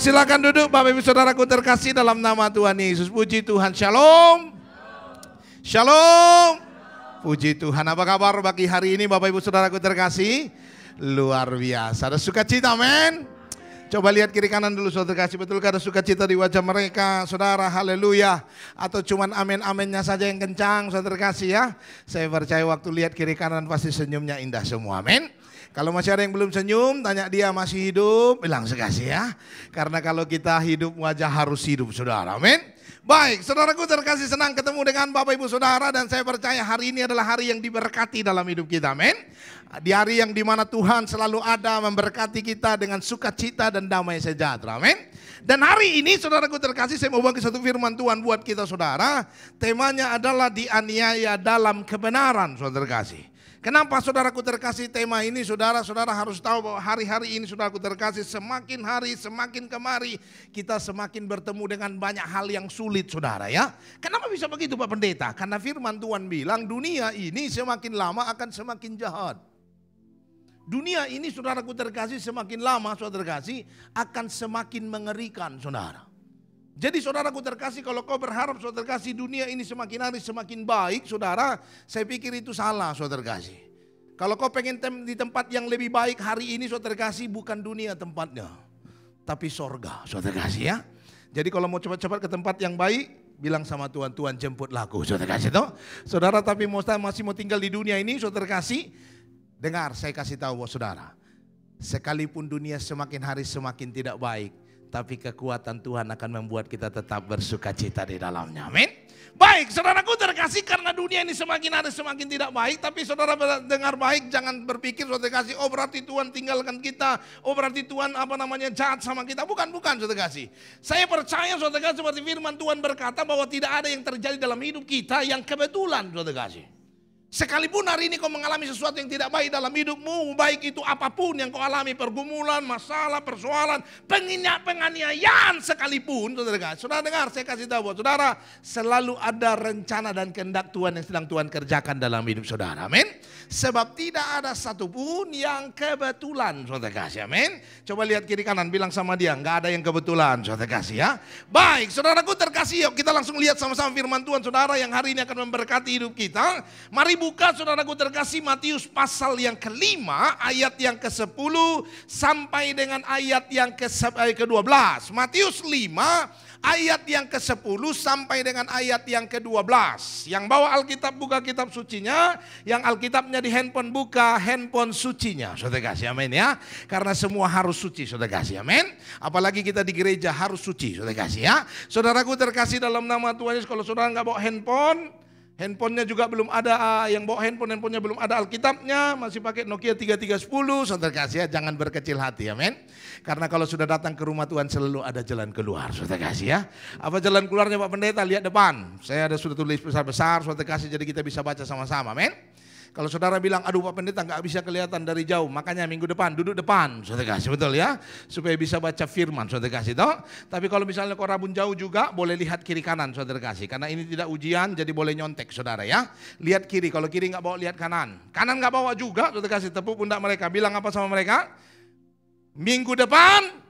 Silakan duduk Bapak Ibu Saudaraku terkasih dalam nama Tuhan Yesus. Puji Tuhan. Shalom. Shalom. Puji Tuhan. Apa kabar bagi hari ini Bapak Ibu Saudaraku terkasih? Luar biasa. Ada sukacita, men. Coba lihat kiri kanan dulu saudara kasih. Betulkah ada sukacita di wajah mereka saudara? Haleluya. Atau cuman amin-aminnya saja yang kencang saudara kasih ya. Saya percaya waktu lihat kiri kanan pasti senyumnya indah semua. Amin. Kalau masih ada yang belum senyum, tanya dia masih hidup, bilang sekasih ya. Karena kalau kita hidup wajah harus hidup saudara. Amin. Baik, saudaraku terkasih, senang ketemu dengan Bapak Ibu Saudara. Dan saya percaya hari ini adalah hari yang diberkati dalam hidup kita, amin. Di hari yang dimana Tuhan selalu ada memberkati kita dengan sukacita dan damai sejahtera, amin. Dan hari ini saudaraku terkasih, saya mau bagi satu firman Tuhan buat kita saudara. Temanya adalah dianiaya dalam kebenaran saudara terkasih. Kenapa saudaraku terkasih tema ini? Saudara-saudara harus tahu bahwa hari-hari ini saudaraku terkasih, semakin hari semakin kemari kita semakin bertemu dengan banyak hal yang sulit saudara ya. Kenapa bisa begitu Pak Pendeta? Karena firman Tuhan bilang dunia ini semakin lama akan semakin jahat. Dunia ini saudaraku terkasih semakin lama saudara terkasih akan semakin mengerikan saudara. Jadi saudaraku terkasih, kalau kau berharap saudara terkasih dunia ini semakin hari semakin baik saudara, saya pikir itu salah saudara terkasih. Kalau kau pengen di tempat yang lebih baik hari ini saudara terkasih, bukan dunia tempatnya, tapi sorga saudara terkasih ya. Jadi kalau mau cepat-cepat ke tempat yang baik, bilang sama Tuhan, Tuhan jemputlah aku saudara terkasih toh. Saudara tapi masih mau tinggal di dunia ini saudara terkasih, dengar saya kasih tahu buat saudara. Sekalipun dunia semakin hari semakin tidak baik, tapi kekuatan Tuhan akan membuat kita tetap bersukacita di dalamnya. Amin. Baik, saudaraku terkasih, karena dunia ini semakin hari semakin tidak baik, tapi saudara dengar baik, jangan berpikir saudara terkasih, oh berarti Tuhan tinggalkan kita, oh berarti Tuhan jahat sama kita. Bukan saudara terkasih. Saya percaya saudara terkasih seperti firman Tuhan berkata bahwa tidak ada yang terjadi dalam hidup kita yang kebetulan saudara terkasih. Sekalipun hari ini kau mengalami sesuatu yang tidak baik dalam hidupmu, baik itu apapun yang kau alami, pergumulan, masalah, persoalan, penganiayaan sekalipun, saudara dengar, saya kasih tahu buat saudara, selalu ada rencana dan kehendak Tuhan yang sedang Tuhan kerjakan dalam hidup saudara, amin. Sebab tidak ada satupun yang kebetulan, saudara kasih, amin. Coba lihat kiri kanan, bilang sama dia, nggak ada yang kebetulan, saudara kasih ya. Baik, saudaraku terkasih, yuk kita langsung lihat sama-sama firman Tuhan saudara yang hari ini akan memberkati hidup kita. Mari buka saudaraku terkasih Matius pasal yang kelima ayat yang ke-10 sampai dengan ayat yang ke-12. Matius 5 ayat yang ke-10 sampai dengan ayat yang ke-12. Yang bawa Alkitab buka kitab sucinya, yang Alkitabnya di handphone buka handphone sucinya. Saudara kasih amin ya. Karena semua harus suci saudara kasih amin. Apalagi kita di gereja harus suci saudara kasih ya. Saudaraku terkasih dalam nama Tuhan Yesus, kalau saudara nggak bawa handphonenya juga belum ada, yang bawa handphonenya belum ada Alkitabnya, masih pakai Nokia 3310, saudara kasih ya, jangan berkecil hati, amin. Karena kalau sudah datang ke rumah Tuhan selalu ada jalan keluar, saudara kasih ya. Apa jalan keluarnya Pak Pendeta? Lihat depan, saya sudah tulis besar-besar, saudara kasih, jadi kita bisa baca sama-sama, amin. Kalau saudara bilang, aduh Pak Pendeta nggak bisa kelihatan dari jauh, makanya minggu depan duduk depan, saudara kasih, betul ya, supaya bisa baca firman, saudara kasih toh. Tapi kalau misalnya kau rabun jauh juga, boleh lihat kiri kanan, saudara kasih, karena ini tidak ujian, jadi boleh nyontek, saudara ya. Lihat kiri, kalau kiri nggak bawa lihat kanan, kanan nggak bawa juga, saudara kasih, tepuk pundak mereka, bilang apa sama mereka? Minggu depan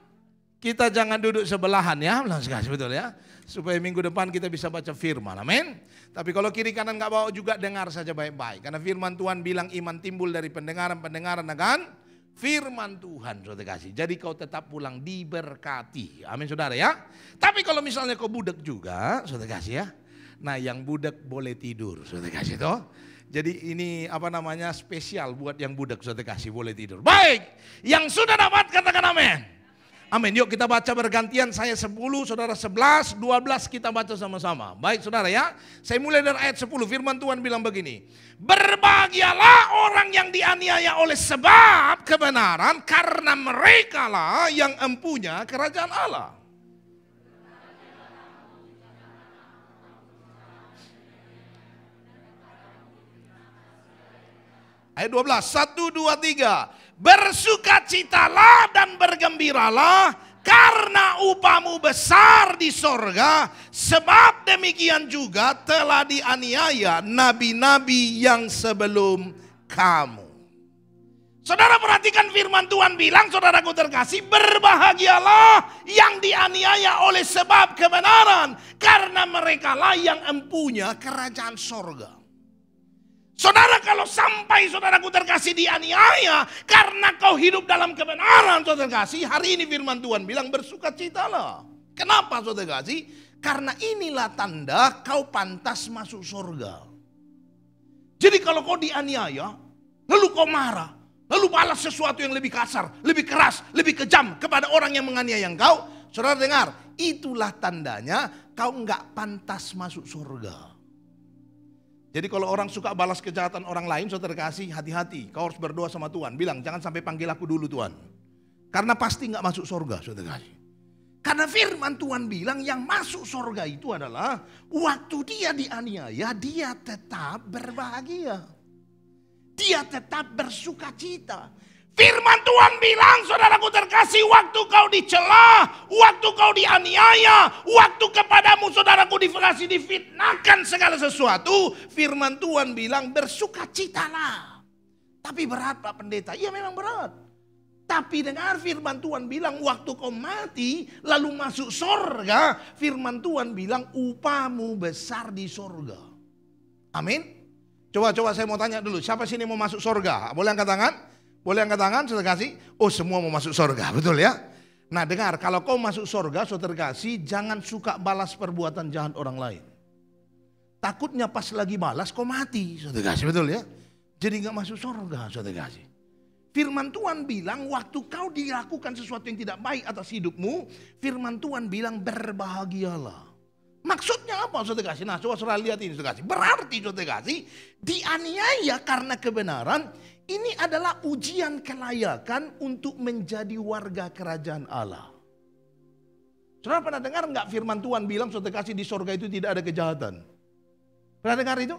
kita jangan duduk sebelahan ya, bilang sekasih, betul ya. Supaya minggu depan kita bisa baca firman, amin. Tapi kalau kiri kanan nggak bawa juga, dengar saja baik-baik. Karena firman Tuhan bilang iman timbul dari pendengaran akan firman Tuhan, saudara kasih. Jadi kau tetap pulang diberkati, amin saudara ya. Tapi kalau misalnya kau budak juga, saudara kasih ya. Nah yang budak boleh tidur, saudara kasih toh. Jadi ini spesial buat yang budak, saudara kasih, boleh tidur. Baik, yang sudah dapat katakan amin. Amin, yuk kita baca bergantian, saya 10, saudara 11, 12 kita baca sama-sama. Baik saudara ya, saya mulai dari ayat 10, firman Tuhan bilang begini. Berbahagialah orang yang dianiaya oleh sebab kebenaran, karena merekalah yang empunya kerajaan Allah. Ayat 12, 1, 2, 3. Bersukacitalah dan bergembiralah karena upamu besar di sorga, sebab demikian juga telah dianiaya nabi-nabi yang sebelum kamu. Saudara perhatikan firman Tuhan bilang, saudaraku terkasih, berbahagialah yang dianiaya oleh sebab kebenaran, karena mereka lah yang empunya kerajaan sorga. Saudara, kalau sampai saudaraku terkasih dianiaya karena kau hidup dalam kebenaran, saudara terkasih, hari ini firman Tuhan bilang bersukacitalah. Kenapa saudara terkasih? Karena inilah tanda kau pantas masuk surga. Jadi kalau kau dianiaya, lalu kau marah, lalu balas sesuatu yang lebih kasar, lebih keras, lebih kejam kepada orang yang menganiaya engkau, saudara dengar, itulah tandanya kau enggak pantas masuk surga. Jadi kalau orang suka balas kejahatan orang lain, saudara kasih, hati-hati. Kau harus berdoa sama Tuhan. Bilang, jangan sampai panggil aku dulu Tuhan. Karena pasti nggak masuk surga, saudara kasih. Karena firman Tuhan bilang yang masuk surga itu adalah waktu dia dianiaya, dia tetap berbahagia. Dia tetap bersuka cita. Firman Tuhan bilang, saudaraku terkasih, waktu kau dicela, waktu kau dianiaya, waktu kepadamu saudaraku difitnahkan segala sesuatu, firman Tuhan bilang bersukacitalah. Tapi berat Pak Pendeta, iya memang berat. Tapi dengar firman Tuhan bilang waktu kau mati lalu masuk surga, firman Tuhan bilang upahmu besar di surga. Amin. Coba saya mau tanya dulu, siapa sini mau masuk surga? Boleh angkat tangan? Boleh angkat tangan, saudara kasih? Oh, semua mau masuk surga, betul ya? Nah dengar, kalau kau masuk surga, saudara kasih, jangan suka balas perbuatan jahat orang lain. Takutnya pas lagi balas kau mati, saudara kasih, betul ya? Jadi nggak masuk surga, saudara kasih. Firman Tuhan bilang waktu kau dilakukan sesuatu yang tidak baik atas hidupmu, firman Tuhan bilang berbahagialah. Maksudnya apa saudara kasih? Nah coba saudara lihat ini saudara kasih. Berarti saudara kasih dianiaya karena kebenaran. Ini adalah ujian kelayakan untuk menjadi warga kerajaan Allah. Saudara pernah dengar enggak firman Tuhan bilang saudara kasih di surga itu tidak ada kejahatan? Pernah dengar itu?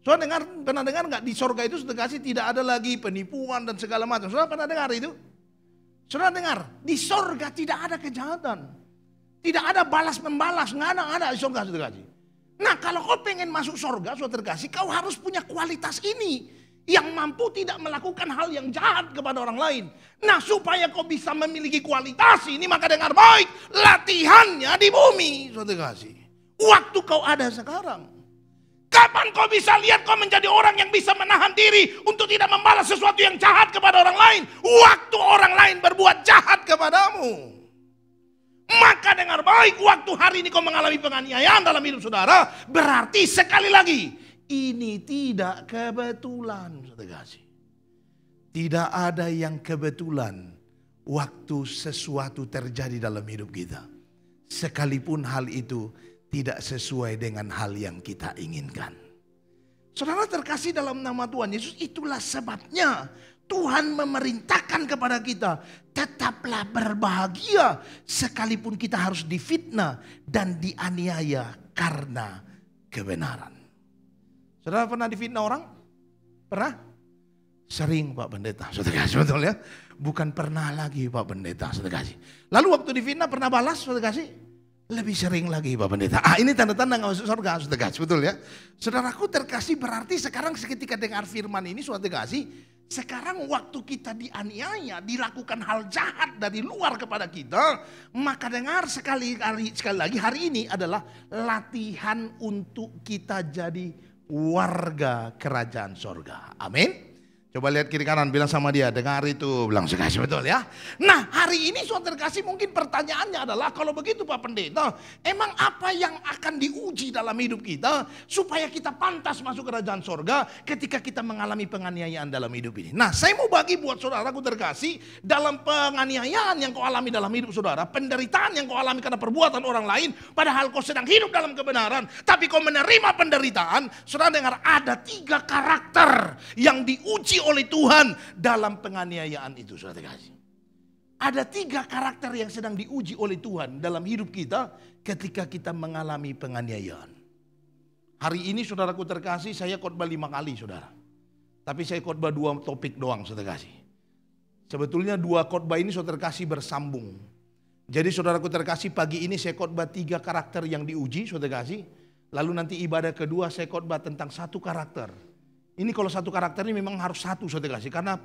Saudara pernah dengar enggak di surga itu saudara kasih tidak ada lagi penipuan dan segala macam? Saudara pernah dengar itu? Saudara dengar di surga tidak ada kejahatan. Tidak ada balas membalas, nggak ada di surga saudara kasih. Nah kalau kau pengen masuk surga saudara kasih, kau harus punya kualitas ini. Yang mampu tidak melakukan hal yang jahat kepada orang lain. Nah supaya kau bisa memiliki kualitas ini, maka dengar baik, latihannya di bumi saudara kasih. Waktu kau ada sekarang. Kapan kau bisa lihat kau menjadi orang yang bisa menahan diri untuk tidak membalas sesuatu yang jahat kepada orang lain? Waktu orang lain berbuat jahat kepadamu. Maka dengar baik, waktu hari ini kau mengalami penganiayaan dalam hidup saudara, berarti sekali lagi, ini tidak kebetulan, saudara kasih. Tidak ada yang kebetulan waktu sesuatu terjadi dalam hidup kita. Sekalipun hal itu tidak sesuai dengan hal yang kita inginkan. Saudara terkasih dalam nama Tuhan Yesus, itulah sebabnya Tuhan memerintahkan kepada kita, tetaplah berbahagia sekalipun kita harus difitnah dan dianiaya karena kebenaran. Saudara pernah difitnah orang? Pernah? Sering Pak Pendeta, saudara kasih, betul ya? Bukan pernah lagi Pak Pendeta, saudara kasih. Lalu waktu difitnah pernah balas, saudara kasih? Lebih sering lagi Pak Pendeta. Ini tanda-tanda gak masuk surga, saudara kasih, betul ya? Saudaraku terkasih, berarti sekarang ketika dengar firman ini, saudara kasih, sekarang waktu kita dianiaya, dilakukan hal jahat dari luar kepada kita, maka dengar sekali lagi hari ini adalah latihan untuk kita jadi warga kerajaan sorga. Amin. Coba lihat kiri kanan, bilang sama dia, dengar itu, bilang sekasih, betul ya. Nah hari ini saudara kasih, mungkin pertanyaannya adalah, kalau begitu Pak Pendeta, emang apa yang akan diuji dalam hidup kita supaya kita pantas masuk kerajaan sorga ketika kita mengalami penganiayaan dalam hidup ini? Nah saya mau bagi buat saudaraku terkasih, dalam penganiayaan yang kau alami dalam hidup saudara, penderitaan yang kau alami karena perbuatan orang lain, padahal kau sedang hidup dalam kebenaran, tapi kau menerima penderitaan, saudara dengar, ada 3 karakter yang diuji oleh Tuhan dalam penganiayaan itu, saudara kasih. Ada 3 karakter yang sedang diuji oleh Tuhan dalam hidup kita ketika kita mengalami penganiayaan. Hari ini saudaraku terkasih, saya khotbah 5 kali saudara. Tapi saya khotbah 2 topik doang, saudara kasih. Sebetulnya 2 khotbah ini saudara kasih bersambung. Jadi saudaraku terkasih, pagi ini saya khotbah 3 karakter yang diuji, saudara kasih. Lalu nanti ibadah kedua saya khotbah tentang 1 karakter. Ini kalau 1 karakter ini memang harus 1, saudara kasih, karena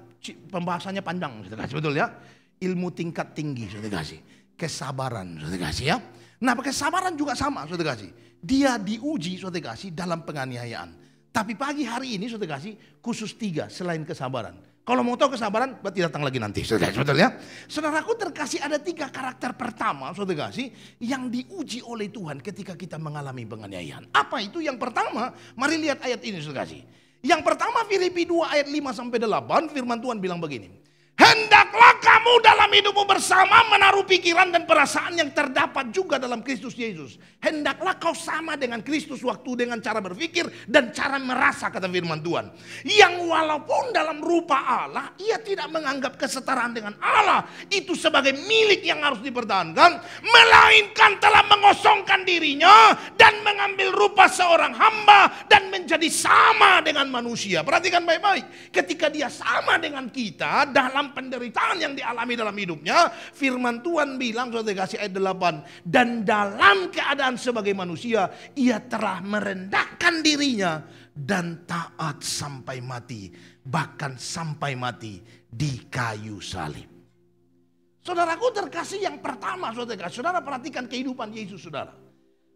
pembahasannya panjang, saudara kasih, betul ya? Ilmu tingkat tinggi, saudara kasih. kesabaran, saudara kasih ya. Nah, kesabaran juga sama, saudara kasih. Dia diuji, saudara kasih, dalam penganiayaan. Tapi pagi hari ini, saudara kasih, khusus 3 selain kesabaran. Kalau mau tahu kesabaran, berarti datang lagi nanti, saudara, betul ya. Saudaraku terkasih, ada 3 karakter pertama, saudara kasih, yang diuji oleh Tuhan ketika kita mengalami penganiayaan. Apa itu? Yang pertama, mari lihat ayat ini, saudara kasih. Yang pertama, Filipi 2 ayat 5-8, firman Tuhan bilang begini. Hendaklah kamu dalam hidupmu bersama menaruh pikiran dan perasaan yang terdapat juga dalam Kristus Yesus. Hendaklah kau sama dengan Kristus waktu dengan cara berpikir dan cara merasa, kata firman Tuhan. Yang walaupun dalam rupa Allah, ia tidak menganggap kesetaraan dengan Allah itu sebagai milik yang harus dipertahankan. Melainkan telah mengosongkan dirinya dan mengambil rupa seorang hamba dan menjadi sama dengan manusia. Perhatikan baik-baik. Ketika dia sama dengan kita dalam penderitaan yang dialami dalam hidupnya, firman Tuhan bilang, saudara kasih ayat 8, dan dalam keadaan sebagai manusia ia telah merendahkan dirinya dan taat sampai mati, bahkan sampai mati di kayu salib. Saudaraku terkasih, yang pertama, saudara perhatikan kehidupan Yesus, saudara.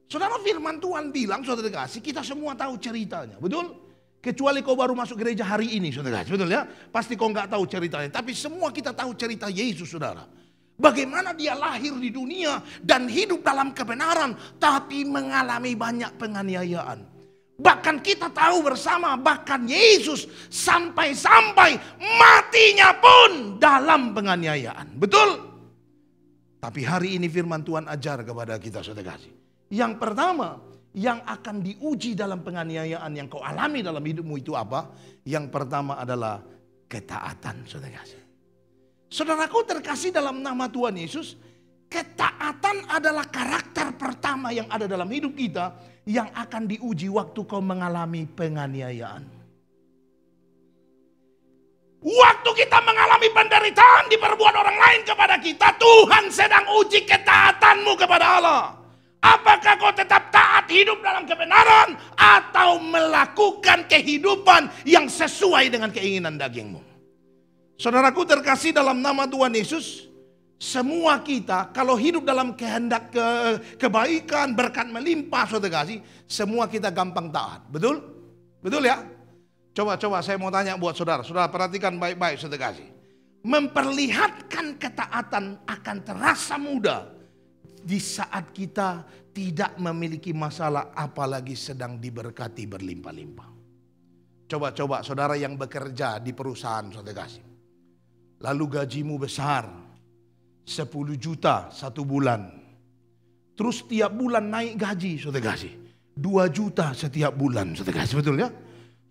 Saudara, firman Tuhan bilang, saudara kasih, kita semua tahu ceritanya, betul? Kecuali kau baru masuk gereja hari ini, saudara, betul ya? Pasti kau nggak tahu ceritanya. Tapi semua kita tahu cerita Yesus, saudara. Bagaimana dia lahir di dunia dan hidup dalam kebenaran, tapi mengalami banyak penganiayaan. Bahkan kita tahu bersama, bahkan Yesus sampai-sampai matinya pun dalam penganiayaan. Betul? Tapi hari ini firman Tuhan ajar kepada kita, saudara kasih. Yang pertama, yang akan diuji dalam penganiayaan yang kau alami dalam hidupmu itu apa? Yang pertama adalah ketaatan, saudara kasih. Saudaraku terkasih dalam nama Tuhan Yesus, ketaatan adalah karakter pertama yang ada dalam hidup kita yang akan diuji waktu kau mengalami penganiayaan. Waktu kita mengalami penderitaan diperbuat orang lain kepada kita, Tuhan sedang uji ketaatanmu kepada Allah. Apakah kau tetap taat hidup dalam kebenaran atau melakukan kehidupan yang sesuai dengan keinginan dagingmu? Saudaraku terkasih dalam nama Tuhan Yesus, semua kita kalau hidup dalam kehendak kebaikan, berkat melimpah, saudara kasih, semua kita gampang taat. Betul? Betul ya? Coba saya mau tanya buat saudara. Saudara perhatikan baik-baik, saudara kasih. Memperlihatkan ketaatan akan terasa mudah di saat kita tidak memiliki masalah, apalagi sedang diberkati berlimpah-limpah. Coba saudara yang bekerja di perusahaan, saudara kasih. Lalu gajimu besar, 10 juta 1 bulan. Terus tiap bulan naik gaji, saudara kasih. 2 juta setiap bulan, saudara kasih, betul ya?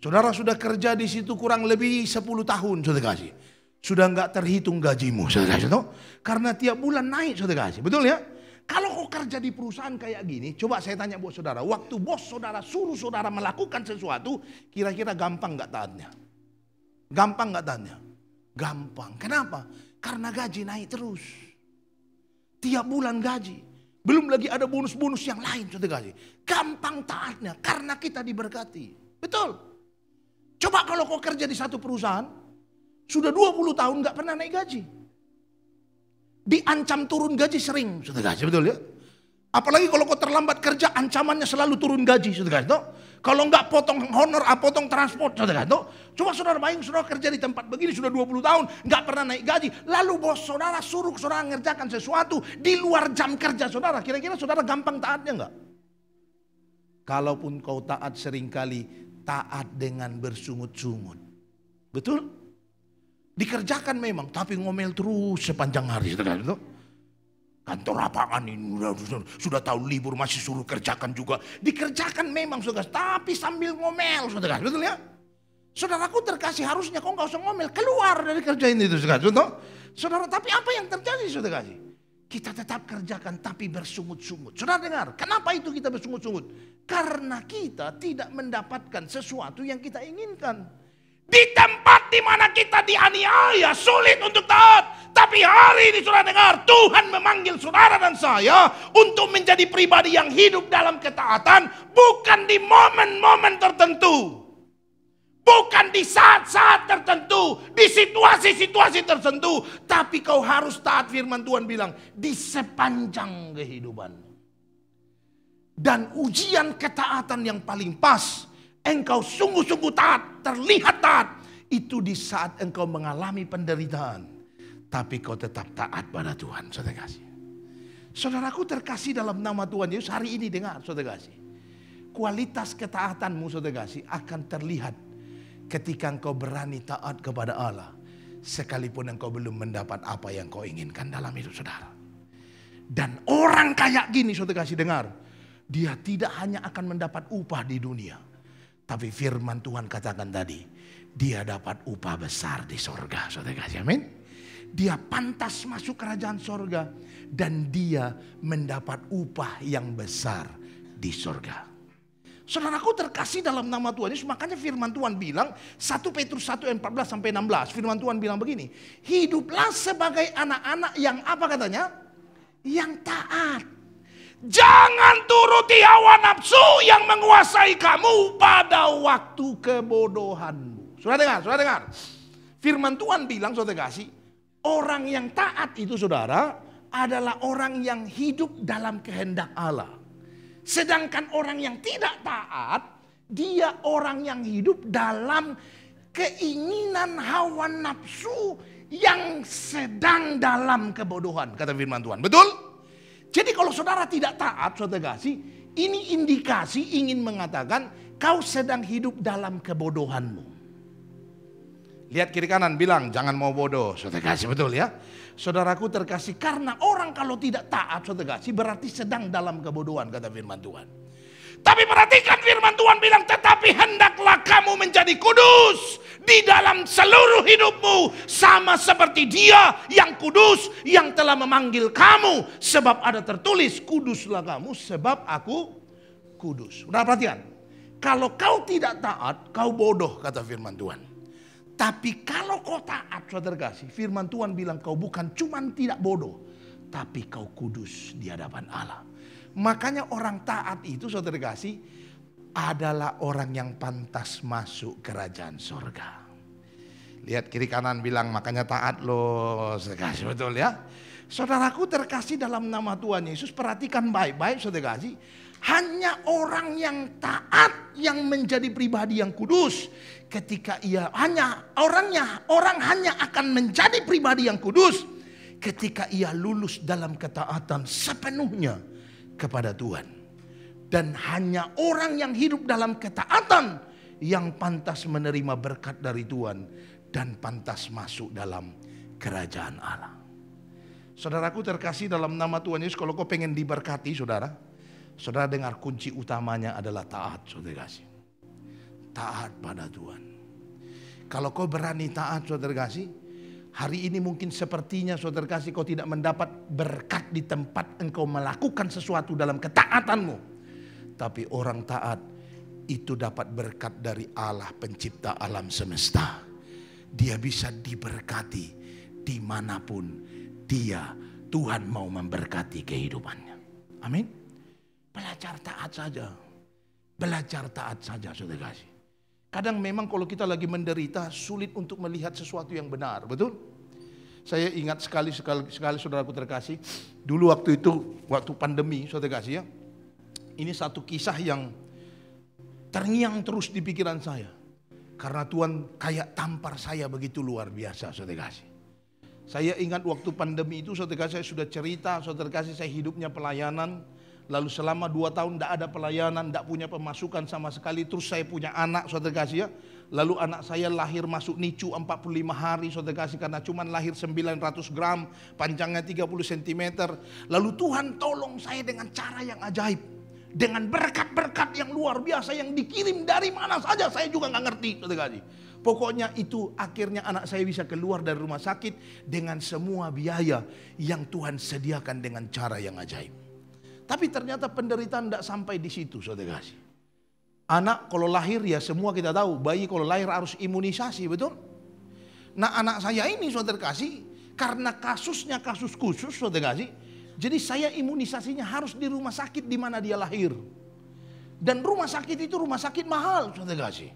Saudara sudah kerja di situ kurang lebih 10 tahun, saudara kasih. Sudah nggak terhitung gajimu, saudara kasih, karena tiap bulan naik, saudara kasih, betul ya? Kalau kau kerja di perusahaan kayak gini, coba saya tanya buat saudara, waktu bos saudara suruh saudara melakukan sesuatu, kira-kira gampang nggak taatnya? Gampang nggak taatnya? Gampang. Kenapa? Karena gaji naik terus. Tiap bulan gaji. Belum lagi ada bonus-bonus yang lain, saudara kasih. Gampang taatnya karena kita diberkati. Betul? Coba kalau kau kerja di satu perusahaan, sudah 20 tahun nggak pernah naik gaji. Diancam turun gaji sering, saudara kasih, betul ya? Apalagi kalau kau terlambat kerja, ancamannya selalu turun gaji, saudara kasih. Kalau enggak potong honor, potong transport, saudara kasih. Coba saudara bayang, saudara kerja di tempat begini sudah 20 tahun, enggak pernah naik gaji. Lalu bos saudara suruh saudara ngerjakan sesuatu di luar jam kerja saudara. Kira-kira saudara gampang taatnya enggak? Kalaupun kau taat seringkali, taat dengan bersungut-sungut. Betul? Dikerjakan memang, tapi ngomel terus sepanjang hari. Kantor apaan ini, sudah tahu libur masih suruh kerjakan juga. Dikerjakan memang, saudara, tapi sambil ngomel, saudara. Betul ya? Saudaraku terkasih, harusnya kau nggak usah ngomel, keluar dari kerjaan itu, saudara. Saudara, tapi apa yang terjadi, saudara kasih? Kita tetap kerjakan tapi bersungut-sungut. Saudara dengar, kenapa itu kita bersungut-sungut? Karena kita tidak mendapatkan sesuatu yang kita inginkan. Di tempat di mana kita dianiaya, sulit untuk taat. Tapi hari ini saudara dengar, Tuhan memanggil saudara dan saya untuk menjadi pribadi yang hidup dalam ketaatan, bukan di momen-momen tertentu. Bukan di saat-saat tertentu, di situasi-situasi tertentu. Tapi kau harus taat, firman Tuhan bilang, di sepanjang kehidupan. Dan ujian ketaatan yang paling pas, engkau sungguh-sungguh taat, terlihat taat, itu di saat engkau mengalami penderitaan. Tapi kau tetap taat pada Tuhan, saudara kasih. Saudaraku terkasih dalam nama Tuhan Yesus, hari ini dengar saudara kasih. Kualitas ketaatanmu saudara kasih akan terlihat ketika engkau berani taat kepada Allah. Sekalipun engkau belum mendapat apa yang kau inginkan dalam hidup saudara. Dan orang kayak gini saudara kasih dengar. Dia tidak hanya akan mendapat upah di dunia. Tapi firman Tuhan katakan tadi, dia dapat upah besar di sorga. Saudara kasih, amin. Dia pantas masuk kerajaan sorga. Dan dia mendapat upah yang besar di sorga. Saudaraku terkasih dalam nama Tuhan Yesus. Makanya firman Tuhan bilang, 1 Petrus 1 ayat 14-16. Firman Tuhan bilang begini. Hiduplah sebagai anak-anak yang apa katanya? Yang taat. Jangan turuti hawa nafsu yang menguasai kamu pada waktu kebodohanmu. Saudara dengar. Firman Tuhan bilang, saudara kasih, orang yang taat itu saudara adalah orang yang hidup dalam kehendak Allah. Sedangkan orang yang tidak taat, dia orang yang hidup dalam keinginan hawa nafsu yang sedang dalam kebodohan, kata firman Tuhan. Betul? Jadi kalau saudara tidak taat, saudara kasih, ini indikasi ingin mengatakan kau sedang hidup dalam kebodohanmu. Lihat kiri kanan bilang jangan mau bodoh, saudara kasih, betul ya. Saudaraku terkasih, karena orang kalau tidak taat, saudara kasih, berarti sedang dalam kebodohan, kata firman Tuhan. Tapi perhatikan firman Tuhan bilang, tetapi hendaklah kamu menjadi kudus di dalam seluruh hidupmu. Sama seperti dia yang kudus yang telah memanggil kamu. Sebab ada tertulis, kuduslah kamu sebab aku kudus. Udah perhatian, kalau kau tidak taat, kau bodoh, kata firman Tuhan. Tapi kalau kau taat, saudara kasih, firman Tuhan bilang kau bukan cuman tidak bodoh, tapi kau kudus di hadapan Allah. Makanya orang taat itu saudara kasih adalah orang yang pantas masuk kerajaan sorga. Lihat kiri kanan bilang makanya taat loh, saudara kasih, betul ya. Saudaraku terkasih dalam nama Tuhan Yesus, perhatikan baik-baik saudara kasih. Hanya orang yang taat yang menjadi pribadi yang kudus. Ketika orang hanya akan menjadi pribadi yang kudus ketika ia lulus dalam ketaatan sepenuhnya kepada Tuhan. Dan hanya orang yang hidup dalam ketaatan yang pantas menerima berkat dari Tuhan dan pantas masuk dalam kerajaan Allah. Saudaraku terkasih dalam nama Tuhan Yesus, kalau kau pengen diberkati saudara dengar kunci utamanya adalah taat, saudara kasih. Taat pada Tuhan. Kalau kau berani taat, saudara kasih, hari ini mungkin sepertinya saudara kasih kau tidak mendapat berkat di tempat engkau melakukan sesuatu dalam ketaatanmu. Tapi orang taat itu dapat berkat dari Allah pencipta alam semesta. Dia bisa diberkati dimanapun Tuhan mau memberkati kehidupannya. Amin. Belajar taat saja. Belajar taat saja saudara kasih. Kadang memang kalau kita lagi menderita sulit untuk melihat sesuatu yang benar, betul? Saya ingat sekali saudaraku terkasih, dulu waktu pandemi saudara kasih ya. Ini satu kisah yang terngiang terus di pikiran saya. Karena Tuhan kayak tampar saya begitu luar biasa saudara kasih. Saya ingat waktu pandemi itu saudara kasih, saya sudah cerita saudara kasih, saya hidupnya pelayanan. Lalu selama 2 tahun tidak ada pelayanan, tidak punya pemasukan sama sekali. Terus saya punya anak saudara kasih ya. Lalu anak saya lahir masuk NICU 45 hari saudara kasih. Karena cuma lahir 900 gram, panjangnya 30 cm. Lalu Tuhan tolong saya dengan cara yang ajaib. Dengan berkat-berkat yang luar biasa yang dikirim dari mana saja saya juga nggak ngerti saudara kasih. Pokoknya itu akhirnya anak saya bisa keluar dari rumah sakit dengan semua biaya yang Tuhan sediakan dengan cara yang ajaib. Tapi ternyata penderitaan tidak sampai di situ saudara kasih. Anak kalau lahir ya semua kita tahu, bayi kalau lahir harus imunisasi, betul? Nah anak saya ini saudara kasih, karena kasusnya kasus khusus saudara kasih, jadi saya imunisasinya harus di rumah sakit di mana dia lahir. Dan rumah sakit itu rumah sakit mahal saudara kasih.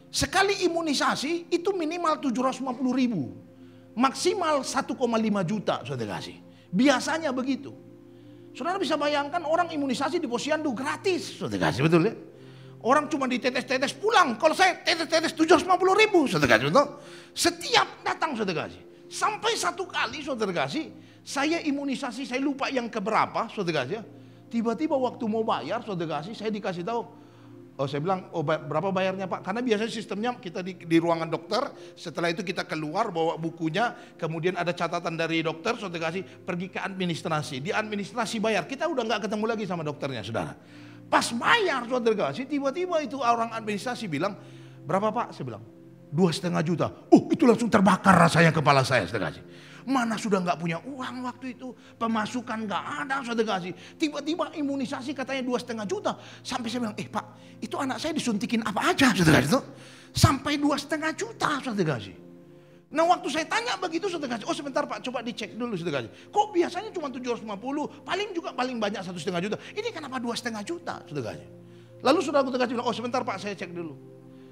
Sekali imunisasi itu minimal 750.000. Maksimal 1,5 juta saudara kasih. Biasanya begitu. Saudara bisa bayangkan orang imunisasi di posyandu gratis saudara kasih, betul ya? Orang cuma ditetes-tetes pulang. Kalau saya tetes-tetes 750.000 saudara kasih, betul? Setiap datang saudara kasih. Sampai satu kali saudara kasih, saya imunisasi, saya lupa yang keberapa saudara kasih. Tiba-tiba waktu mau bayar saudara kasih, saya dikasih tahu. Oh, saya bilang, oh berapa bayarnya Pak? Karena biasanya sistemnya kita di ruangan dokter, setelah itu kita keluar bawa bukunya, kemudian ada catatan dari dokter, saudara kasih, pergi ke administrasi. Di administrasi bayar, kita udah nggak ketemu lagi sama dokternya saudara. Pas bayar saudara kasih, tiba-tiba itu orang administrasi bilang, berapa Pak? Saya bilang, 2,5 juta. Itu langsung terbakar rasanya kepala saya saudara kasih. Mana sudah nggak punya uang waktu itu, pemasukan nggak ada saudara kasih. Tiba-tiba imunisasi katanya 2,5 juta. Sampai saya bilang, Pak, itu anak saya disuntikin apa aja saudara kasih itu? Sampai 2,5 juta saudara kasih. Nah waktu saya tanya begitu saudara kasih, oh sebentar Pak, coba dicek dulu saudara kasih. Kok biasanya cuma 750, paling banyak 1,5 juta. Ini kenapa 2,5 juta saudara kasih? Lalu saudara kasih bilang, oh sebentar Pak, saya cek dulu.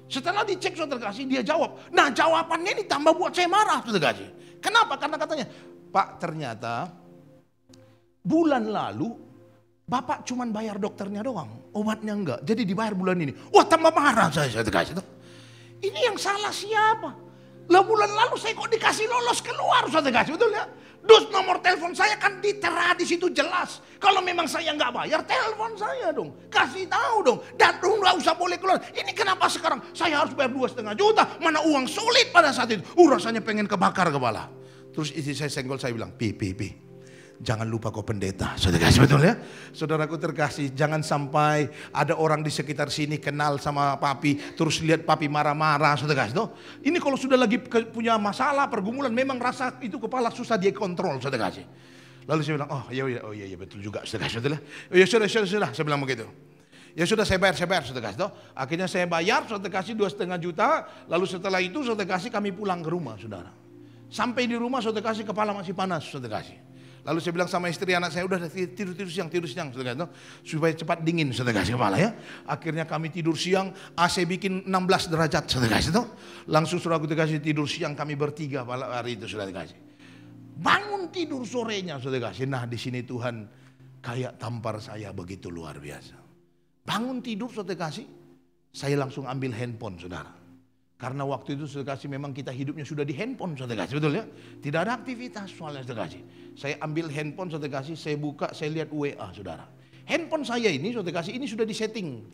Setelah dicek saudara kasih, dia jawab. Nah jawabannya ini tambah buat saya marah saudara kasih. Kenapa? Karena katanya, Pak ternyata bulan lalu Bapak cuman bayar dokternya doang, obatnya enggak. Jadi dibayar bulan ini. Wah tambah marah saya saudara kasih. Ini yang salah siapa? Lah bulan lalu saya kok dikasih lolos keluar saudara kasih, betul ya? Dus nomor telepon saya kan ditera di situ jelas. Kalau memang saya nggak bayar, telepon saya dong, kasih tahu dong. Dan nggak usah boleh keluar. Ini kenapa sekarang saya harus bayar 2,5 juta? Mana uang sulit pada saat itu. Rasanya pengen kebakar kepala. Terus istri saya senggol, saya bilang, Pi, jangan lupa kau pendeta, saudara kasih, betul ya? Saudaraku terkasih, jangan sampai ada orang di sekitar sini kenal sama papi, terus lihat papi marah-marah, saudara kasih. Ini kalau sudah lagi punya masalah, pergumulan, memang rasa itu kepala susah dia kontrol, saudara kasih. Lalu saya bilang, oh iya betul juga, saudara kasih, betul ya? Oh ya sudah, saya bilang begitu. Ya sudah saya bayar, saudara kasih. Akhirnya saya bayar, saudara kasih 2,5 juta, lalu setelah itu saudara kasih kami pulang ke rumah, saudara. Sampai di rumah saudara kasih kepala masih panas, saudara kasih. Lalu saya bilang sama istri anak saya, udah tidur siang, saudara kasih, supaya cepat dingin, saudara kasih kepala ya. Akhirnya kami tidur siang, AC bikin 16 derajat, saudara kasih. Langsung saudara kasih tidur siang kami bertiga pada hari itu, saudara kasih. Bangun tidur sorenya, saudara kasih. Nah di sini Tuhan kayak tampar saya begitu luar biasa. Bangun tidur, saudara kasih, saya langsung ambil handphone, saudara. Karena waktu itu saudara kasih memang kita hidupnya sudah di handphone, saudara kasih, betul ya? Tidak ada aktivitas soalnya, saudara kasih. Saya ambil handphone, saudara kasih, saya buka, saya lihat WA, saudara. Handphone saya ini, saudara kasih, ini sudah disetting.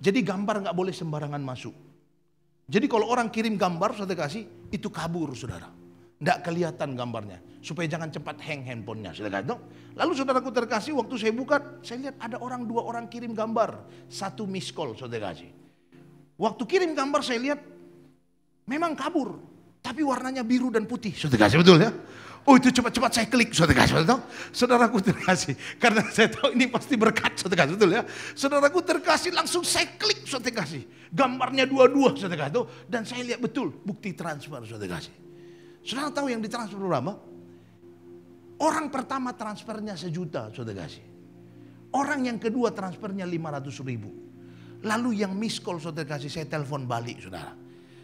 Jadi gambar nggak boleh sembarangan masuk. Jadi kalau orang kirim gambar, saudara kasih, itu kabur, saudara. Nggak kelihatan gambarnya, supaya jangan cepat hang handphonenya, saudara kasih. Lalu saudaraku terkasih, waktu saya buka, saya lihat ada 2 orang kirim gambar, 1 miss call, saudara kasih. Waktu kirim gambar saya lihat, memang kabur, tapi warnanya biru dan putih, saudara kasih, betul ya? Oh itu cepat-cepat saya klik, saudara kasih, betul? Saudaraku terkasih, karena saya tahu ini pasti berkat, saudara kasih, betul ya? Saudaraku terkasih, langsung saya klik, saudara kasih. Gambarnya 2, saudara kasih, dan saya lihat betul bukti transfer, saudara kasih. Saudara tahu yang ditransfer berapa? Orang pertama transfernya 1 juta, saudara kasih. Orang yang kedua transfernya 500.000. Lalu yang miss call, saudara kasih, saya telepon balik, saudara.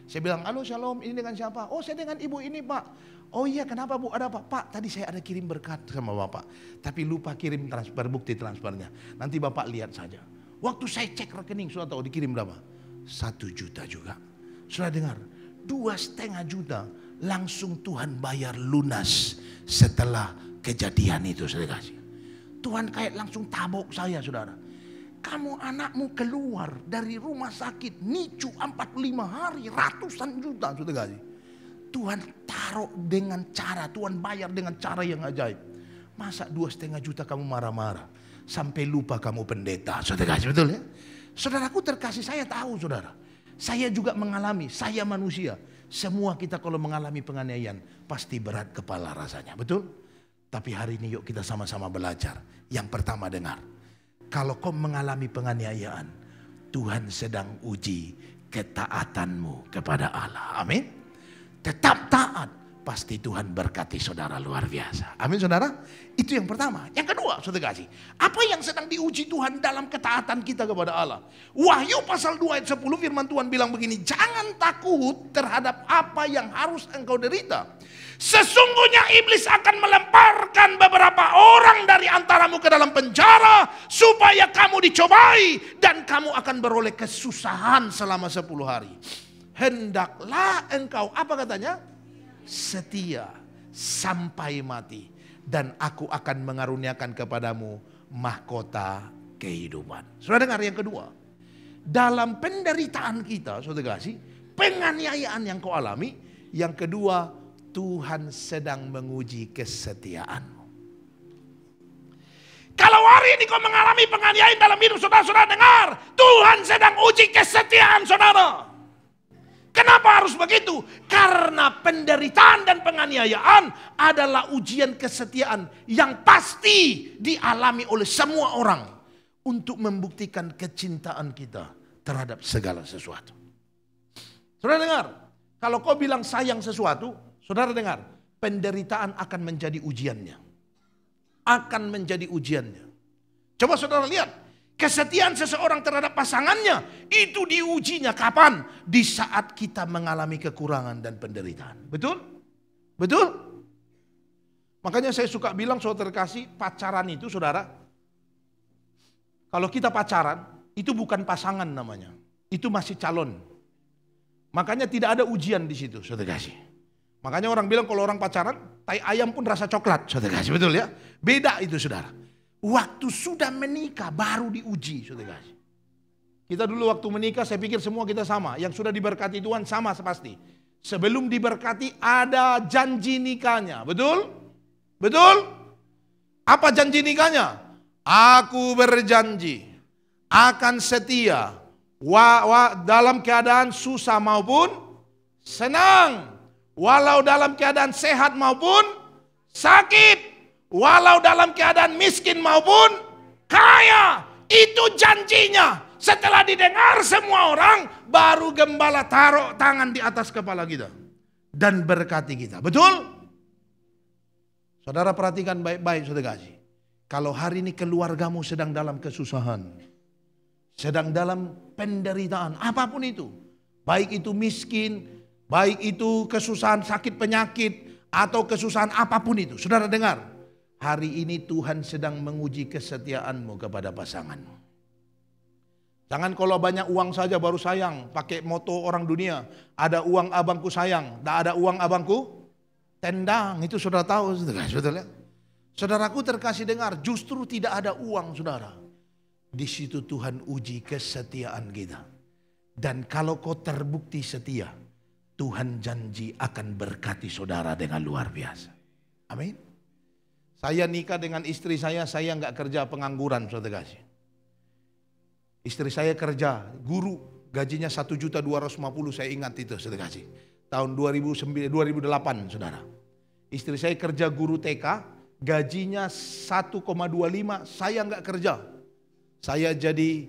Saya bilang, halo Shalom, ini dengan siapa? Oh saya dengan ibu ini Pak. Oh iya kenapa Bu, ada apa? Pak tadi saya ada kirim berkat sama Bapak. Tapi lupa kirim transfer, bukti transfernya. Nanti Bapak lihat saja. Waktu saya cek rekening, sudah tahu dikirim berapa? 1 juta juga. Sudah dengar? 2,5 juta langsung Tuhan bayar lunas setelah kejadian itu, saudara kasih. Tuhan kayak langsung tabok saya, saudara. Kamu anakmu keluar dari rumah sakit NICU 45 hari, ratusan juta, saudara kasih. Tuhan taruh dengan cara, Tuhan bayar dengan cara yang ajaib. Masa 2,5 juta kamu marah-marah sampai lupa kamu pendeta, saudara kasih, betul ya? Saudaraku terkasih, saya tahu saudara. Saya juga mengalami, saya manusia. Semua kita kalau mengalami penganiayaan pasti berat kepala rasanya, betul? Tapi hari ini yuk kita sama-sama belajar. Yang pertama dengar. Kalau kau mengalami penganiayaan, Tuhan sedang uji ketaatanmu kepada Allah. Amin. Tetap taat. pasti Tuhan berkati saudara luar biasa. Amin saudara. Itu yang pertama. Yang kedua saudara kasih, apa yang sedang diuji Tuhan dalam ketaatan kita kepada Allah. Wahyu pasal 2 ayat 10 firman Tuhan bilang begini, jangan takut terhadap apa yang harus engkau derita. Sesungguhnya iblis akan melemparkan beberapa orang dari antaramu ke dalam penjara supaya kamu dicobai dan kamu akan beroleh kesusahan selama 10 hari. Hendaklah engkau, apa katanya? Setia sampai mati dan aku akan mengaruniakan kepadamu mahkota kehidupan. Sudah dengar yang kedua? Dalam penderitaan kita, saudara kasih, penganiayaan yang kau alami, yang kedua, Tuhan sedang menguji kesetiaanmu. Kalau hari ini kau mengalami penganiayaan dalam hidup saudara, dengar, Tuhan sedang uji kesetiaan saudara. Kenapa harus begitu? Karena penderitaan dan penganiayaan adalah ujian kesetiaan yang pasti dialami oleh semua orang untuk membuktikan kecintaan kita terhadap segala sesuatu. Saudara dengar, kalau kau bilang sayang sesuatu, saudara dengar, penderitaan akan menjadi ujiannya. Akan menjadi ujiannya. Coba saudara lihat. Kesetiaan seseorang terhadap pasangannya itu diujinya kapan? Di saat kita mengalami kekurangan dan penderitaan. Betul? Betul? Makanya saya suka bilang saudara kasih, pacaran itu saudara, kalau kita pacaran itu bukan pasangan namanya. Itu masih calon. Makanya tidak ada ujian di situ saudara kasih. Makanya orang bilang kalau orang pacaran, tai ayam pun rasa coklat saudara kasih. Betul ya? Beda itu saudara. Waktu sudah menikah baru diuji, saudara. Kita dulu waktu menikah saya pikir semua kita sama. Yang sudah diberkati Tuhan sama pasti. Sebelum diberkati ada janji nikahnya, betul? Betul? Apa janji nikahnya? Aku berjanji akan setia dalam keadaan susah maupun senang. Walau dalam keadaan sehat maupun sakit. Walau dalam keadaan miskin maupun kaya. Itu janjinya. Setelah didengar semua orang, baru gembala taruh tangan di atas kepala kita dan berkati kita. Betul? Saudara perhatikan baik-baik saudara kasih. Kalau hari ini keluargamu sedang dalam kesusahan, sedang dalam penderitaan, apapun itu. Baik itu miskin, baik itu kesusahan sakit penyakit, atau kesusahan apapun itu. Saudara dengar. Hari ini Tuhan sedang menguji kesetiaanmu kepada pasanganmu. Jangan kalau banyak uang saja baru sayang. Pakai moto orang dunia. Ada uang abangku sayang. Tak ada uang abangku tendang. Itu saudara tahu. Saudara, saudaraku terkasih dengar. Justru tidak ada uang saudara. Di situ Tuhan uji kesetiaan kita. Dan kalau kau terbukti setia, Tuhan janji akan berkati saudara dengan luar biasa. Amin. Saya nikah dengan istri saya nggak kerja pengangguran, saudara kasih. Istri saya kerja, guru, gajinya 1.250.000, saya ingat itu, saudara kasih. Tahun 2008, saudara. Istri saya kerja guru TK, gajinya 1,25, saya nggak kerja. Saya jadi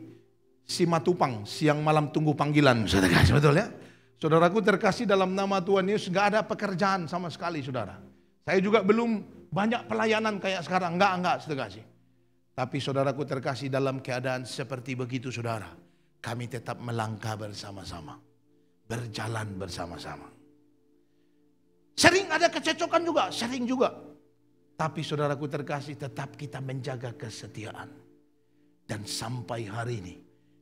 simatupang, siang malam tunggu panggilan, saudara kasih, betul ya? Saudaraku terkasih dalam nama Tuhan Yesus, nggak ada pekerjaan sama sekali, saudara. Saya juga belum banyak pelayanan kayak sekarang, enggak saudara kasih. Tapi saudaraku terkasih dalam keadaan seperti begitu saudara, kami tetap melangkah bersama-sama, berjalan bersama-sama. Sering ada kececokan juga, sering juga. Tapi saudaraku terkasih tetap kita menjaga kesetiaan. Dan sampai hari ini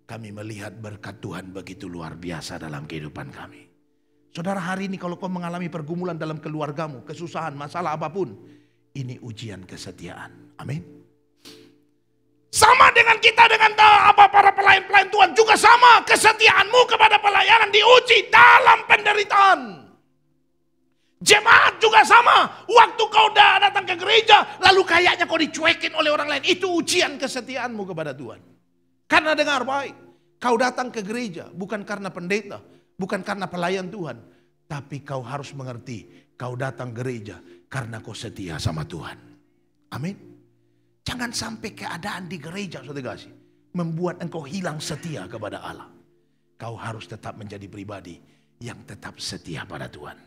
kami melihat berkat Tuhan begitu luar biasa dalam kehidupan kami. Saudara hari ini kalau kau mengalami pergumulan dalam keluargamu, kesusahan, masalah apapun, ini ujian kesetiaan. Amin. Sama dengan kita dengan para pelayan-pelayan Tuhan juga sama. Kesetiaanmu kepada pelayanan diuji dalam penderitaan. Jemaat juga sama. Waktu kau datang ke gereja, lalu kayaknya kau dicuekin oleh orang lain. Itu ujian kesetiaanmu kepada Tuhan. Karena dengar baik, kau datang ke gereja bukan karena pendeta, bukan karena pelayan Tuhan. Tapi kau harus mengerti, kau datang gereja karena kau setia sama Tuhan. Amin. Jangan sampai keadaan di gereja, saudara kasih, membuat engkau hilang setia kepada Allah. Kau harus tetap menjadi pribadi yang tetap setia pada Tuhan.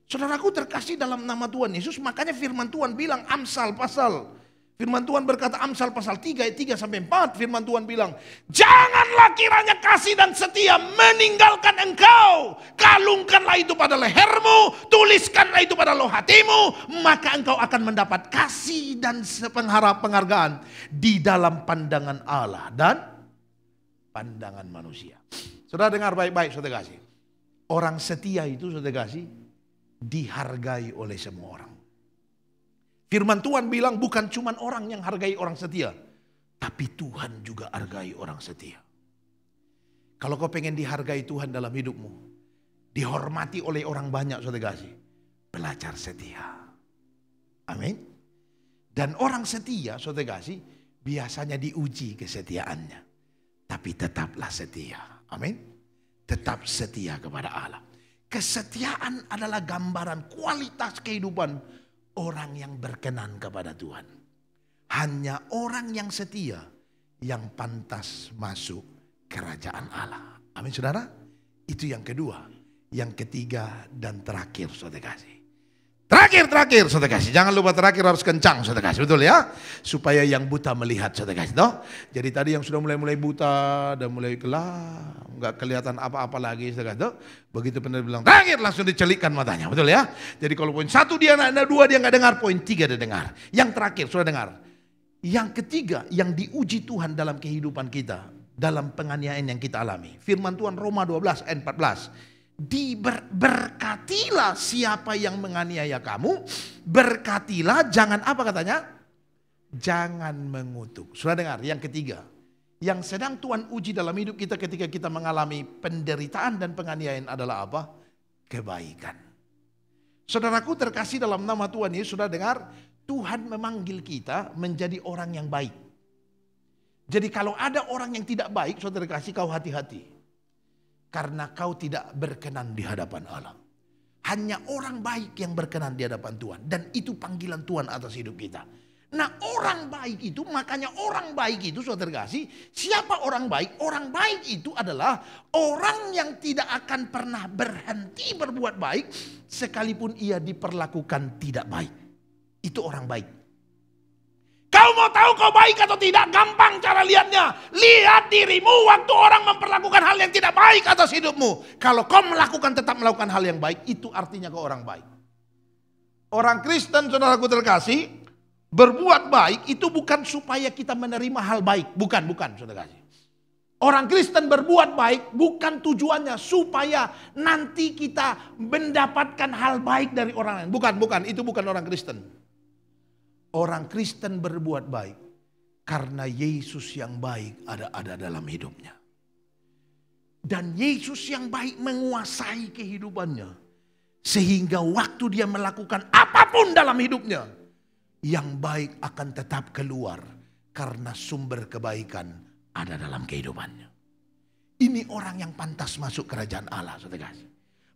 Saudaraku terkasih dalam nama Tuhan Yesus, makanya firman Tuhan bilang Amsal pasal. Firman Tuhan berkata Amsal pasal 3 ayat 3 sampai 4. Firman Tuhan bilang, janganlah kiranya kasih dan setia meninggalkan engkau. Kalungkanlah itu pada lehermu, tuliskanlah itu pada loh hatimu. Maka engkau akan mendapat kasih dan penghargaan di dalam pandangan Allah dan pandangan manusia. Saudara dengar baik-baik, saudara kasih. Orang setia itu, saudara kasih, dihargai oleh semua orang. Firman Tuhan bilang bukan cuma orang yang hargai orang setia, tapi Tuhan juga hargai orang setia. Kalau kau pengen dihargai Tuhan dalam hidupmu, dihormati oleh orang banyak, saudara kasih, belajar setia. Amin. Dan orang setia, saudara kasih, biasanya diuji kesetiaannya, tapi tetaplah setia. Amin. Tetap setia kepada Allah. Kesetiaan adalah gambaran kualitas kehidupan orang yang berkenan kepada Tuhan. Hanya orang yang setia yang pantas masuk kerajaan Allah. Amin saudara. Itu yang kedua. Yang ketiga dan terakhir, saudara kasih. Terakhir saudara kasih. Jangan lupa terakhir harus kencang, saudara kasih. Betul ya. Supaya yang buta melihat, saudara kasih. No? Jadi tadi yang sudah mulai buta dan mulai gelap, nggak kelihatan apa-apa lagi, saudara kasih. Begitu benar bilang terakhir langsung dicelikkan matanya. Betul ya. Jadi kalau poin 1 dia ada 2 dia nggak dengar, poin 3 dia dengar. Yang terakhir sudah dengar. Yang ketiga yang diuji Tuhan dalam kehidupan kita, dalam penganiayaan yang kita alami. Firman Tuhan Roma 12 ayat 14. Berkatilah siapa yang menganiaya kamu, berkatilah, jangan apa katanya? Jangan mengutuk. Sudah dengar? Yang ketiga, yang sedang Tuhan uji dalam hidup kita ketika kita mengalami penderitaan dan penganiayaan adalah apa? Kebaikan. Saudaraku terkasih dalam nama Tuhan Yesus, sudah dengar? Tuhan memanggil kita menjadi orang yang baik. Jadi kalau ada orang yang tidak baik, saudara kasih, kau hati-hati. Karena kau tidak berkenan di hadapan Allah. Hanya orang baik yang berkenan di hadapan Tuhan. Dan itu panggilan Tuhan atas hidup kita. Nah orang baik itu, makanya orang baik itu, saudara kasih, siapa orang baik? Orang baik itu adalah orang yang tidak akan pernah berhenti berbuat baik sekalipun ia diperlakukan tidak baik. Itu orang baik. Kau mau tahu kau baik atau tidak? Gampang cara lihatnya. Lihat dirimu waktu orang memperlakukan hal yang tidak baik atas hidupmu. Kalau kau tetap melakukan hal yang baik, itu artinya kau orang baik. Orang Kristen, saudaraku terkasih, berbuat baik itu bukan supaya kita menerima hal baik. Bukan, saudara kasih. Orang Kristen berbuat baik bukan tujuannya supaya nanti kita mendapatkan hal baik dari orang lain. Bukan, itu bukan orang Kristen. Orang Kristen berbuat baik karena Yesus yang baik ada dalam hidupnya. Dan Yesus yang baik menguasai kehidupannya. Sehingga waktu dia melakukan apapun dalam hidupnya, yang baik akan tetap keluar karena sumber kebaikan ada dalam kehidupannya. Ini orang yang pantas masuk kerajaan Allah, saudara kasih.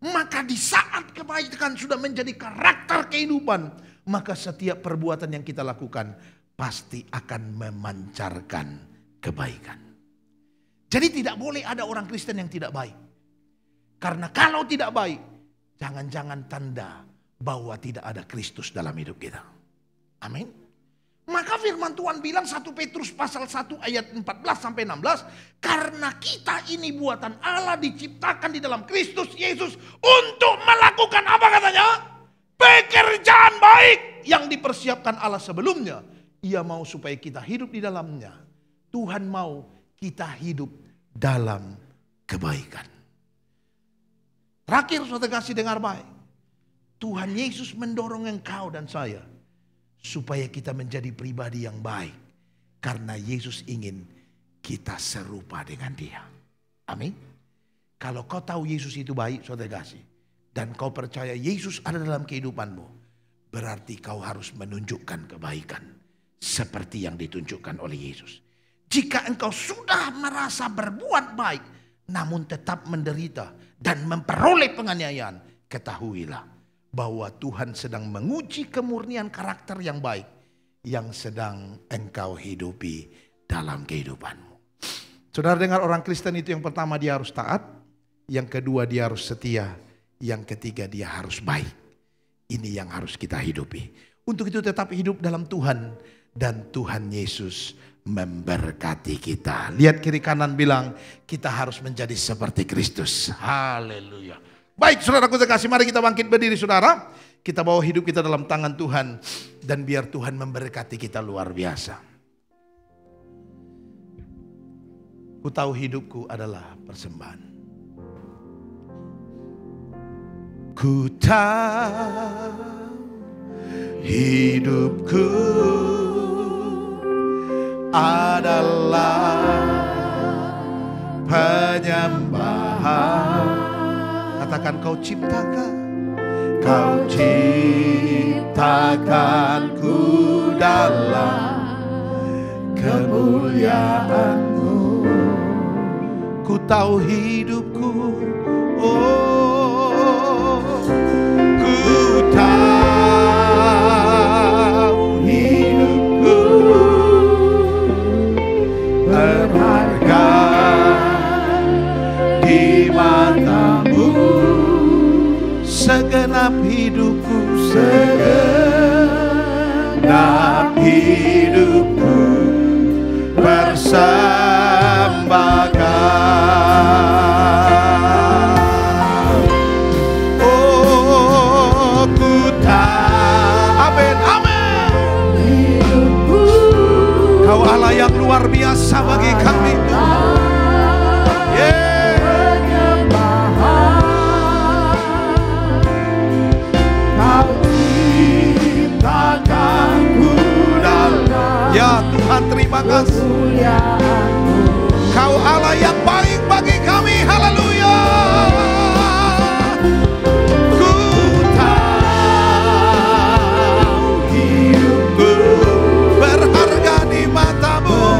Maka di saat kebaikan sudah menjadi karakter kehidupan, maka setiap perbuatan yang kita lakukan pasti akan memancarkan kebaikan. Jadi tidak boleh ada orang Kristen yang tidak baik. Karena kalau tidak baik, jangan-jangan tanda bahwa tidak ada Kristus dalam hidup kita. Amin. Maka firman Tuhan bilang 1 Petrus pasal 1 ayat 14 sampai 16. Karena kita ini buatan Allah, diciptakan di dalam Kristus Yesus untuk melakukan apa katanya? Pekerjaan baik yang dipersiapkan Allah sebelumnya. Ia mau supaya kita hidup di dalamnya. Tuhan mau kita hidup dalam kebaikan. Terakhir saudara kasih dengar baik. Tuhan Yesus mendorong engkau dan saya supaya kita menjadi pribadi yang baik. Karena Yesus ingin kita serupa dengan Dia. Amin. Kalau kau tahu Yesus itu baik, saudara kasih, dan kau percaya Yesus ada dalam kehidupanmu, berarti kau harus menunjukkan kebaikan seperti yang ditunjukkan oleh Yesus. Jika engkau sudah merasa berbuat baik, namun tetap menderita dan memperoleh penganiayaan, ketahuilah bahwa Tuhan sedang menguji kemurnian karakter yang baik yang sedang engkau hidupi dalam kehidupanmu. Saudara dengar, orang Kristen itu yang pertama dia harus taat, yang kedua dia harus setia, yang ketiga dia harus baik. Ini yang harus kita hidupi. Untuk itu tetap hidup dalam Tuhan. Dan Tuhan Yesus memberkati kita. Lihat kiri kanan bilang, kita harus menjadi seperti Kristus. Haleluya. Baik saudaraku terkasih, mari kita bangkit berdiri saudara. Kita bawa hidup kita dalam tangan Tuhan. Dan biar Tuhan memberkati kita luar biasa. Ku tahu hidupku adalah persembahan. Ku tahu hidupku adalah penyembahan. Katakan kau ciptakan. Kau ciptakanku dalam kemuliaan-Mu. Ku tahu hidupku, oh, ku tahu hidupku berharga di mata-Mu. Segenap hidupku, segenap hidupku persembahkan. Oh, ku tahu, amin, amin. Kau Allah yang luar biasa bagi kami Tuhan. Ya Tuhan, terima kasih. Kau Allah yang baik bagi kami. Haleluya. Ku tahu hidupku berharga di mata-Mu.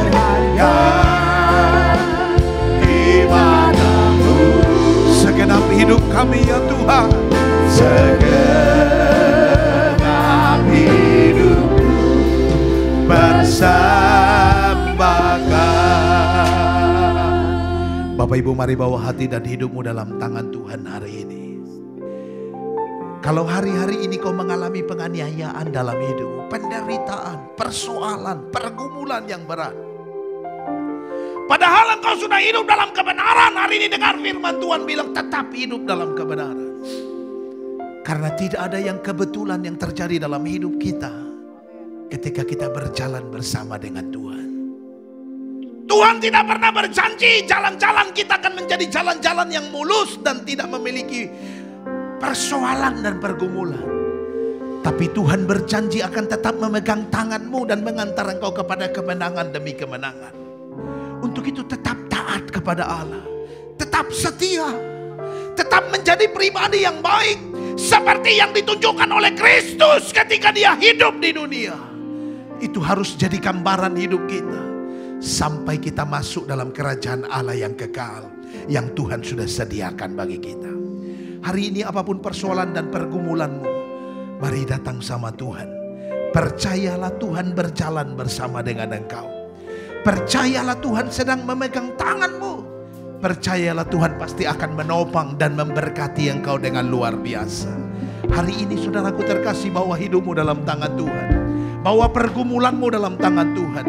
Di mata-Mu. Segenap hidup kami ya Tuhan. Segenap hidup persembahkan. Bapak Ibu, mari bawa hati dan hidupmu dalam tangan Tuhan hari ini. Kalau hari-hari ini kau mengalami penganiayaan dalam hidup, penderitaan, persoalan, pergumulan yang berat, padahal engkau sudah hidup dalam kebenaran, hari ini dengar firman Tuhan bilang tetap hidup dalam kebenaran. Karena tidak ada yang kebetulan yang terjadi dalam hidup kita ketika kita berjalan bersama dengan Tuhan. Tuhan tidak pernah berjanji jalan-jalan kita akan menjadi jalan-jalan yang mulus dan tidak memiliki persoalan dan pergumulan. Tapi Tuhan berjanji akan tetap memegang tanganmu dan mengantar engkau kepada kemenangan demi kemenangan. Untuk itu tetap taat kepada Allah. Tetap setia. Tetap menjadi pribadi yang baik. Seperti yang ditunjukkan oleh Kristus ketika dia hidup di dunia. Itu harus jadi gambaran hidup kita. Sampai kita masuk dalam kerajaan Allah yang kekal. Yang Tuhan sudah sediakan bagi kita. Hari ini apapun persoalan dan pergumulanmu, mari datang sama Tuhan. Percayalah Tuhan berjalan bersama dengan engkau. Percayalah Tuhan sedang memegang tanganmu. Percayalah Tuhan pasti akan menopang dan memberkati engkau dengan luar biasa. Hari ini saudaraku terkasih, bawa hidupmu dalam tangan Tuhan. Bawa pergumulanmu dalam tangan Tuhan.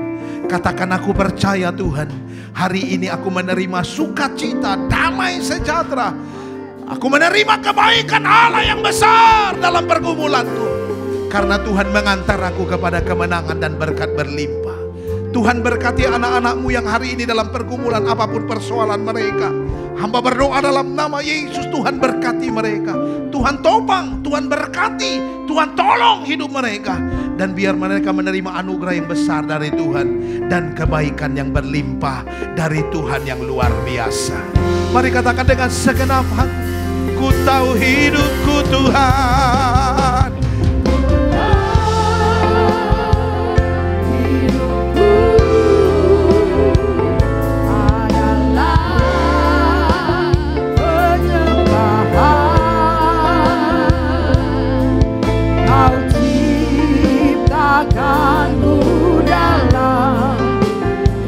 Katakan, aku percaya Tuhan, hari ini aku menerima sukacita, damai sejahtera. Aku menerima kebaikan Allah yang besar dalam pergumulanku. Karena Tuhan mengantar aku kepada kemenangan dan berkat berlimpah. Tuhan berkati anak-anakmu yang hari ini dalam pergumulan apapun persoalan mereka. Hamba berdoa dalam nama Yesus, Tuhan berkati mereka. Tuhan topang, Tuhan berkati, Tuhan tolong hidup mereka. Dan biar mereka menerima anugerah yang besar dari Tuhan. Dan kebaikan yang berlimpah dari Tuhan yang luar biasa. Mari katakan dengan segenap hati, ku tahu hidupku Tuhan.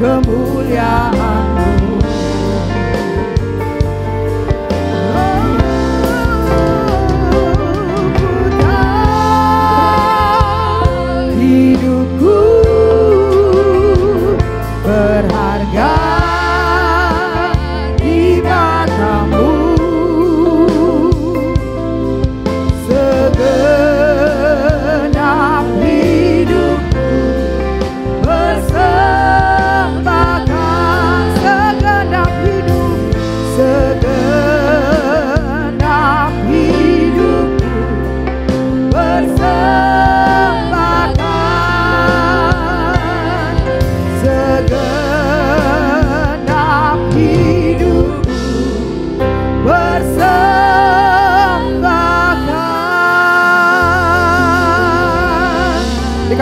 Kemuliaan-Mu, ku tahu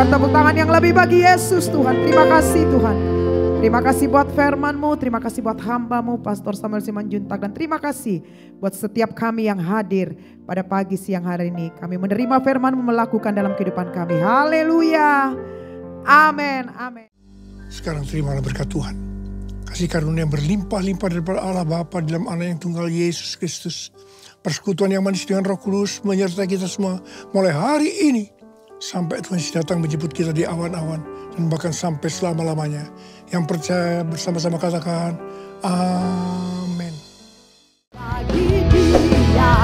Berikan tepuk tangan yang lebih bagi Yesus Tuhan. Terima kasih Tuhan. Terima kasih buat firman-Mu, terima kasih buat hamba-Mu, Pastor Samuel Simanjuntak. Dan terima kasih buat setiap kami yang hadir pada pagi siang hari ini. Kami menerima firman-Mu melakukan dalam kehidupan kami. Haleluya. Amin. Amin. Sekarang terimalah berkat Tuhan. Kasih karunia yang berlimpah-limpah daripada Allah Bapa dalam Anak yang tunggal Yesus Kristus. Persekutuan yang manis dengan Roh Kudus menyertai kita semua mulai hari ini. Sampai Tuhan Yesus datang menjemput kita di awan-awan. Dan bahkan sampai selama-lamanya. Yang percaya bersama-sama katakan, amin. Bagi dia